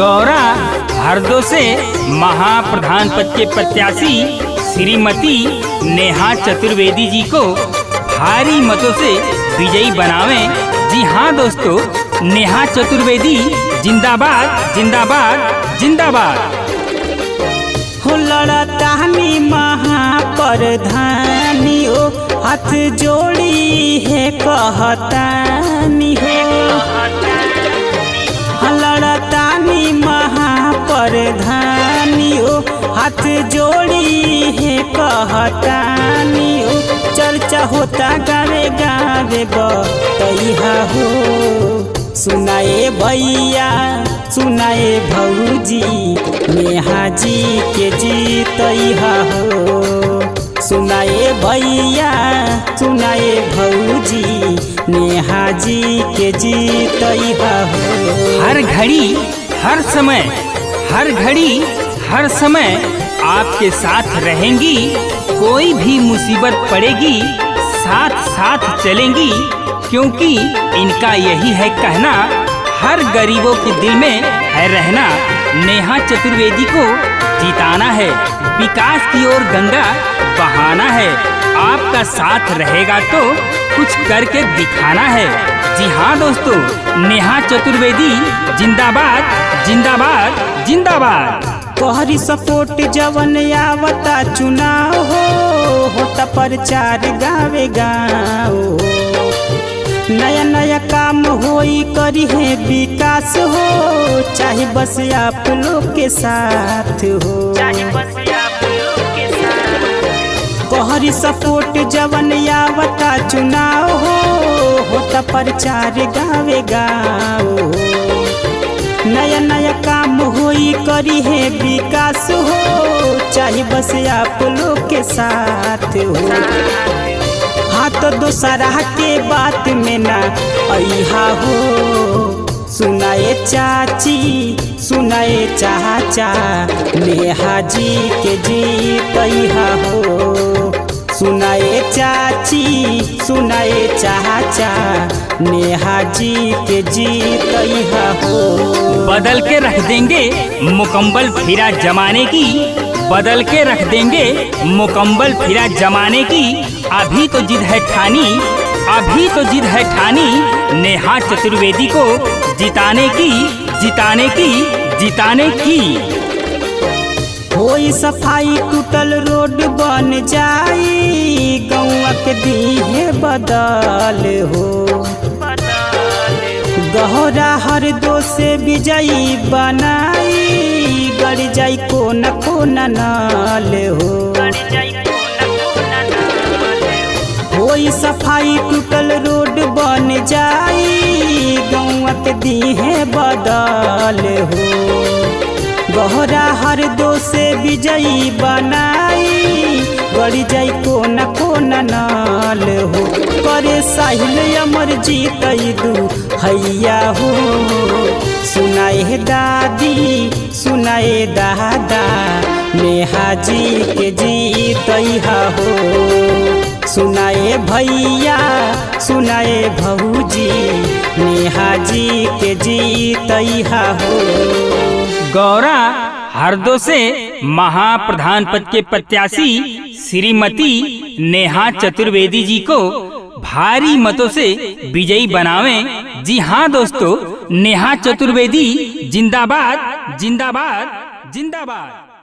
गौरा हरदो से महाप्रधान पद के प्रत्याशी श्रीमती नेहा चतुर्वेदी जी को भारी मतों से विजयी बनावें। जी हाँ दोस्तों, नेहा चतुर्वेदी जिंदाबाद जिंदाबाद जिंदाबाद। हो लड़तानी महाप्रधानी हो, हाथ जोड़ी है कहतानी हो। लड़तानी महाप्रधानी हो, हाथ जोड़ी है कहतानी हो। चर्चा होता गावे गावे बतैहा हो, सुनाए भैया सुनाए भौजी नेहा जी के जीतैहा हो। सुनाए भैया सुनाए भौजी नेहा जी के जीतैहा हो। हर घड़ी हर समय हर घड़ी हर समय आपके साथ रहेंगी। कोई भी मुसीबत पड़ेगी साथ साथ चलेंगी, क्योंकि इनका यही है कहना, हर गरीबों के दिल में है रहना। नेहा चतुर्वेदी को जिताना है, विकास की ओर गंगा बहाना है। आपका साथ रहेगा तो कुछ करके दिखाना है। जी हाँ दोस्तों, नेहा चतुर्वेदी जिंदाबाद जिंदाबाद जिंदाबाद। तोहरी सपोर्ट जवन आवता चुनाव हो, होता प्रचार गावे गाँव। नया नया काम होई करी है विकास हो, चाहे बस आप लोग के साथ हो। तोहरी सपोर्ट जवन आवता चुनाव हो, होता प्रचार गावे गाँव। नया नया काम होई करी है विकास हो, चाहे बस आप लोग के साथ हो। हाँ तो दूसरा के बात में ना अइहा हो, सुनाए चाची सुनाए चाचा नेहा जी के जीतैहा हो। सुनाए चाची सुनाए चाचा नेहा जी के जीतैहा हो। बदल के रख देंगे मुकम्मल फिरा जमाने की, बदल के रख देंगे मुकम्मल फिरा जमाने की। अभी तो जिद है ठानी, अभी तो जिद है ठानी, नेहा चतुर्वेदी को जिताने की जिताने की जिताने की। होई सफाई टूटल रोड बन जाई, गौआ के दी है बदल हो। गहरा हर दो से विजयी बनाई, गड़ जाई कोना कोना नाल हो। होई सफाई टूटल रोड बन जाई, गौआ के दी है बदल हो। गहरा हर दो से विजयी बनाई, गड़ी जाई कोना कोना नाल हो। करे साहिल अमर जीतई दू हैया हो। सुनाए दादी सुनाए दादा नेहा जी के जीतैहा हो। सुनाए भैया सुनाए भौजी नेहा जी के जीतैहा हो। गौरा हरदो से महाप्रधान पद के प्रत्याशी श्रीमती नेहा चतुर्वेदी जी को भारी मतों से विजयी बनावें। जी हाँ दोस्तों, नेहा चतुर्वेदी जिंदाबाद जिंदाबाद जिंदाबाद।